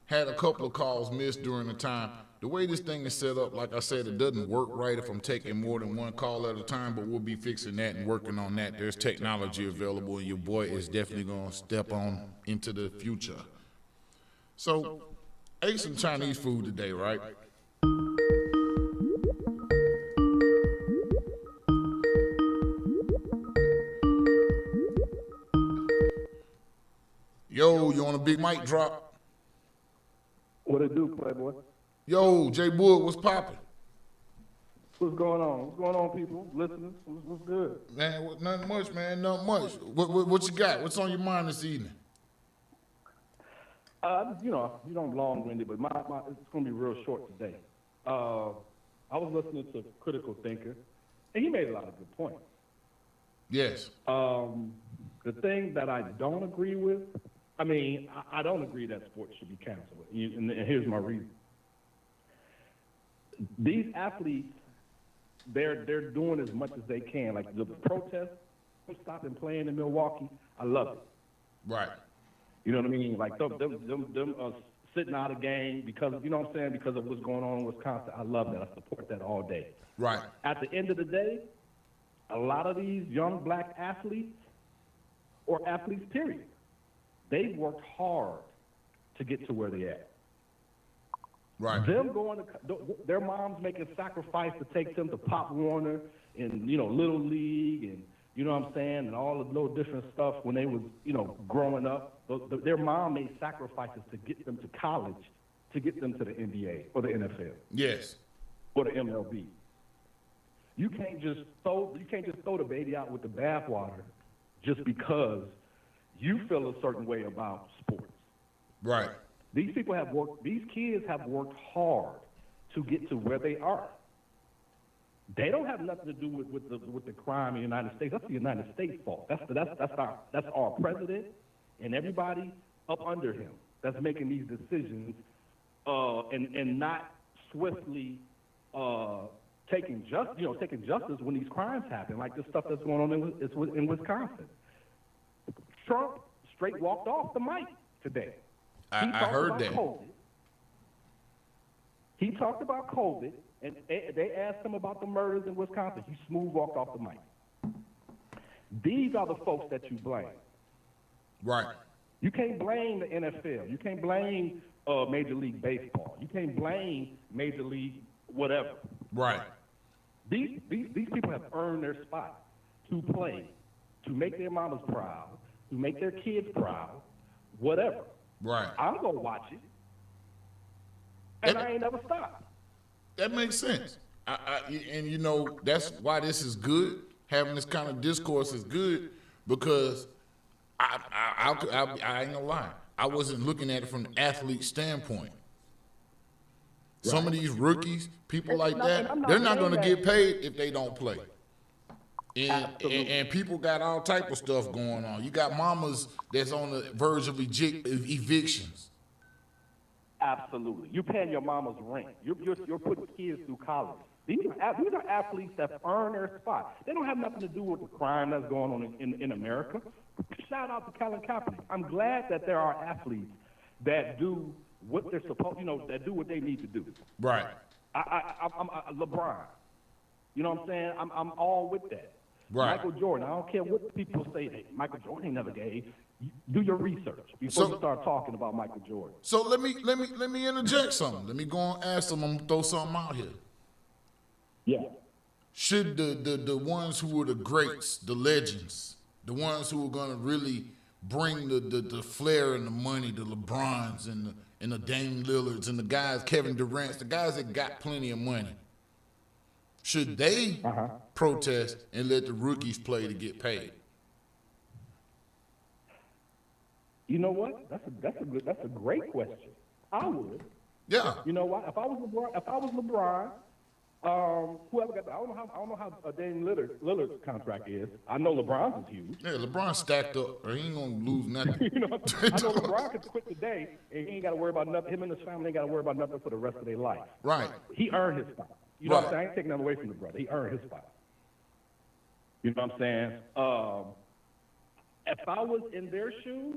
Had a couple of calls missed during the time. The way this thing is set up, like I said, it doesn't work right if I'm taking more than one call at a time, but we'll be fixing that and working on that. There's technology available, and your boy is definitely going to step on into the future. So, ate some Chinese food today, right? Yo, you on a Big Mike drop? What it do, Playboy? Yo, Jay Wood, what's poppin'? What's going on? What's going on, people? Listeners, what's good? Man, nothing much, man, nothing much. What you got? What's on your mind this evening? You don't long-winded, but it's going to be real short today. I was listening to Critical Thinker, and he made a lot of good points. Yes. The thing that I don't agree with, I don't agree that sports should be canceled, and here's my reason. These athletes, they're doing as much as they can. Like the protest, from stopping playing in Milwaukee, I love it. Right. You know what I mean? Like them sitting out a game because, you know what I'm saying, because of what's going on in Wisconsin. I love that. I support that all day. Right. At the end of the day, a lot of these young black athletes, or athletes, period, they worked hard to get to where they at. Right. Them going to their moms making sacrifice to take them to Pop Warner and Little League and you know what I'm saying, and all the little different stuff when they was growing up. Their mom made sacrifices to get them to college, to get them to the NBA or the NFL. Yes. Or the MLB. You can't just throw the baby out with the bathwater just because you feel a certain way about sports. Right. These people have worked. These kids have worked hard to get to where they are. They don't have nothing to do with the crime in the United States. That's the United States' fault. That's our president and everybody up under him that's making these decisions and not swiftly taking justice when these crimes happen, like the stuff that's going on in Wisconsin. Trump straight walked off the mic today. I heard that. He talked about COVID, and they asked him about the murders in Wisconsin. He smooth walked off the mic. These are the folks that you blame. Right. You can't blame the NFL. You can't blame Major League Baseball. You can't blame Major League whatever. Right. These people have earned their spot to play, to make their mamas proud, to make their kids proud, whatever. Right. I'm going to watch it, and I ain't never stopped. That makes sense. And that's why this is good. Having this kind of discourse is good because I ain't gonna lie. I wasn't looking at it from the athlete standpoint. Right. Some of these rookies, people like that, they're not going to get paid if they don't play. And people got all type of stuff going on. You got mamas that's on the verge of evictions. Absolutely. You're paying your mama's rent. You're putting kids through college. These are athletes that earn their spot. They don't have nothing to do with the crime that's going on in America. Shout out to Colin Kaepernick. I'm glad that there are athletes that do what they're supposed, that do what they need to do. Right. I'm LeBron. You know what I'm saying? I'm all with that. Right. Michael Jordan. I don't care what people say. Hey, Michael Jordan ain't never gay. Do your research before you start talking about Michael Jordan. So let me interject something. Let me go and ask them. I'm gonna throw something out here. Yeah. Should the ones who are the greats, the legends, the ones who are gonna really bring the flair and the money, the LeBrons and the Dame Lillards and the guys, Kevin Durant's, the guys that got plenty of money, should they protest and let the rookies play to get paid? You know what? That's a great question. I would. Yeah. You know what? If I was LeBron, whoever got, I don't know how Dame Lillard's contract is. I know LeBron's is huge. Yeah, LeBron stacked up, or he ain't gonna lose nothing. I know LeBron could quit today, and he ain't got to worry about nothing. Him and his family ain't got to worry about nothing for the rest of their life. Right. He earned his spot. You know what I'm saying? I ain't taking that away from the brother. He earned his spot. You know what I'm saying? If I was in their shoes,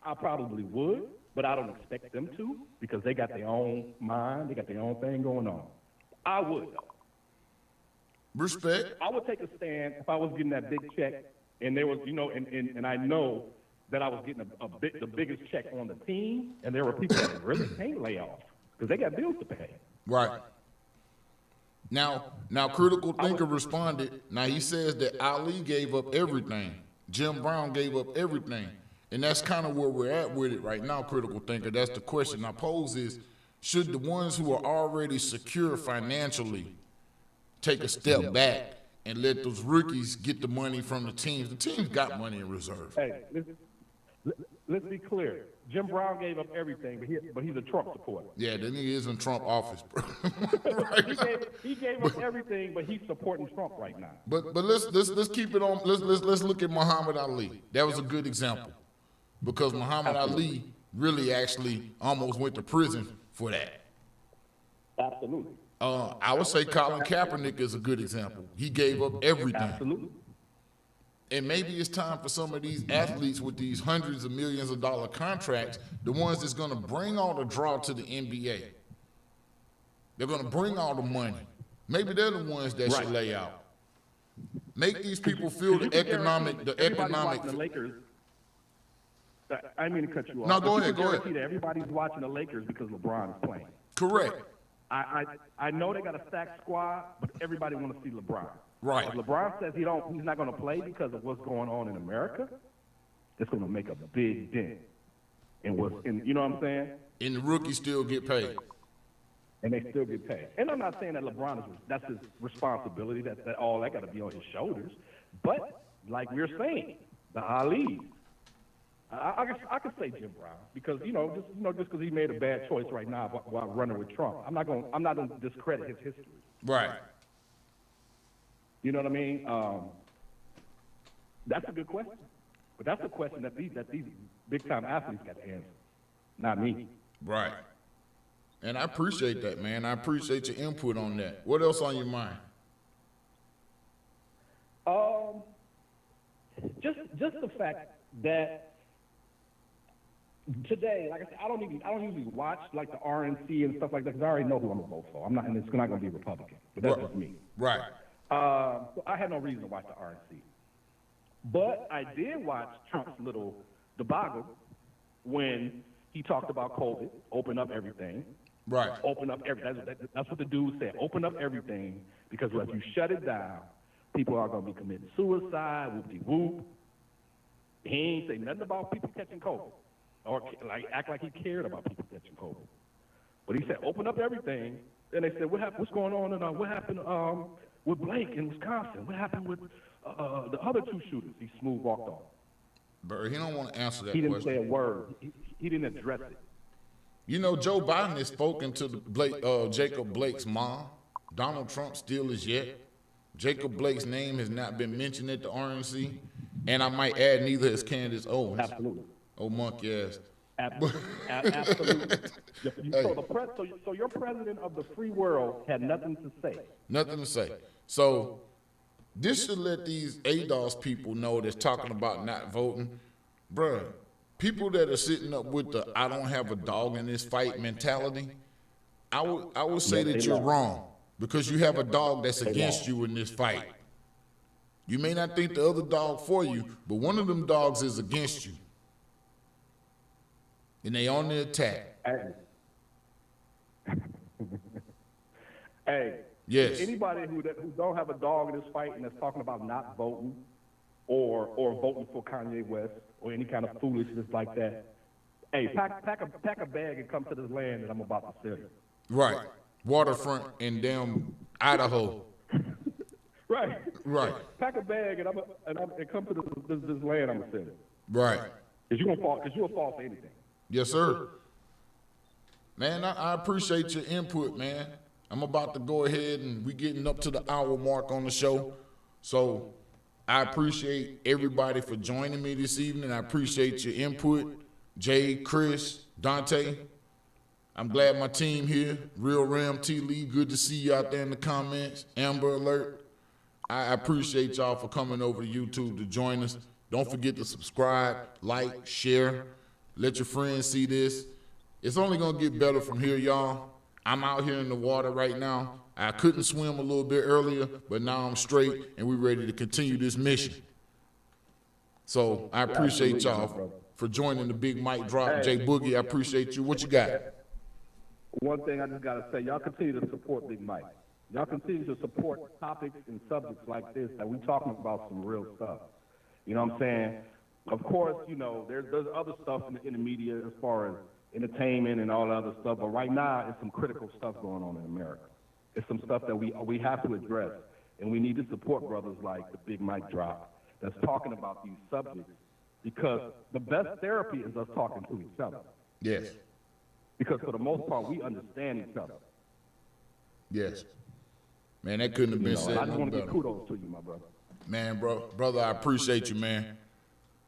I probably would, but I don't expect them to because they got their own mind. They got their own thing going on. I would, though. Respect. I would take a stand if I was getting that big check, and there was, and I know that I was getting the biggest check on the team, and there were people that really can't lay off because they got bills to pay. Right. Now, Critical Thinker responded. Now, he says that Ali gave up everything. Jim Brown gave up everything. And that's kind of where we're at with it right now, Critical Thinker. That's the question I pose is, should the ones who are already secure financially take a step back and let those rookies get the money from the teams? The teams got money in reserve. Hey, let's be clear. Jim Brown gave up everything, but he's a Trump supporter. Yeah, that nigga is in Trump office, bro. he gave up everything, but he's supporting Trump right now. But let's keep it on. Let's look at Muhammad Ali. That was a good example because Muhammad Ali really actually almost went to prison for that. Absolutely. I would say Colin Kaepernick is a good example. He gave up everything. Absolutely. And maybe it's time for some of these athletes with these hundreds of millions of dollar contracts, the ones that's going to bring all the draw to the NBA. They're going to bring all the money. Maybe they're the ones that should lay out. Make these people feel the economic. The Lakers. I didn't mean to cut you off. No, go ahead. That everybody's watching the Lakers because LeBron is playing. Correct. I know they got a stacked squad, but everybody want to see LeBron. Right. If LeBron says he's not going to play because of what's going on in America, it's going to make a big dent in you know what I'm saying? And the rookies still get paid. And they still get paid. And I'm not saying that that's his responsibility, that all that got to be on his shoulders. But like we're saying, the Ali, I could say Jim Brown because just because he made a bad choice right now while running with Trump, I'm not going to discredit his history. Right. You know what I mean? That's a good question, but that's a question that these big time athletes got to answer, not me. Right. And I appreciate that, man. I appreciate your input on that. What else on your mind? Just the fact that today, like I said, I don't usually watch like the RNC and stuff like that because I already know who I'm gonna vote for. I'm not, and it's not gonna be Republican, but that's just me. Right. So I had no reason to watch the RNC, but I did watch Trump's little debacle when he talked about COVID, open up everything. Right. Open up everything. That's what the dude said. Open up everything because if you shut it down, people are going to be committing suicide, whoop-de-whoop. He ain't say nothing about people catching COVID or act like he cared about people catching COVID. But he said, open up everything. Then they said, what's going on? And what happened with Blake in Wisconsin? What happened with the other two shooters? He smooth walked off. But he don't want to answer that question. He question. didn't say a word. He didn't address it. You know, Joe Biden has spoken to Jacob Blake's mom. Donald Trump still is yet. Jacob Blake's name has not been mentioned at the RNC. And I might add neither has Candace Owens. Absolutely. Oh, monkey ass. Absolutely. So your president of the free world had nothing to say. Nothing to say. So this should let these ADOS people know that's talking about not voting. Bruh, people that are sitting up with the I don't have a dog in this fight mentality, I would say that you're wrong because you have a dog that's against you in this fight. You may not think the other dog for you, but one of them dogs is against you. And they on the attack. Hey, yes. Anybody who don't have a dog in this fight and that's talking about not voting or voting for Kanye West or any kind of foolishness like that, hey, pack a bag and come to this land that I'm about to sell you. Right. Waterfront in damn Idaho. Right. Right. Pack a bag and come to this land I'm gonna sell you. Right. Because you'll fall for anything. Yes, sir. Man, I appreciate your input, man. I'm about to go ahead and we getting up to the hour mark on the show. So I appreciate everybody for joining me this evening. I appreciate your input. Jay, Chris, Dante. I'm glad my team here. Real Ram, T. Lee, good to see you out there in the comments. Amber Alert. I appreciate y'all for coming over to YouTube to join us. Don't forget to subscribe, like, share. Let your friends see this. It's only going to get better from here, y'all. I'm out here in the water right now. I couldn't swim a little bit earlier, but now I'm straight, and we're ready to continue this mission. So I appreciate y'all for joining the Big Mike Drop. Jay Boogie, I appreciate you. What you got? One thing I just got to say, y'all continue to support Big Mike. Y'all continue to support topics and subjects like this that we talking about some real stuff. You know what I'm saying? Of course, you know, there's other stuff in the media as far as entertainment and all that other stuff, but right now it's some critical stuff going on in America. It's some stuff that we have to address, and we need to support brothers like the Big Mike Drop that's talking about these subjects, because the best therapy is us talking to each other. Yes. Because for the most part, we understand each other. Yes. Man, that couldn't have been said. I just want to better. give kudos to you, my brother. Man, brother, I appreciate you, man.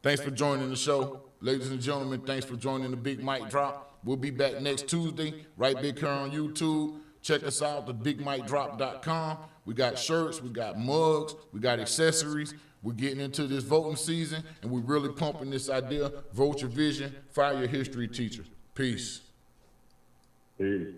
Thanks for joining the show. Ladies and gentlemen, thanks for joining the Big Mike Drop. We'll be back next Tuesday, right back here on YouTube. Check us out at bigmicdrop.com. We got shirts, we got mugs, we got accessories. We're getting into this voting season, and we're really pumping this idea. Vote your vision, fire your history teacher. Peace. Peace.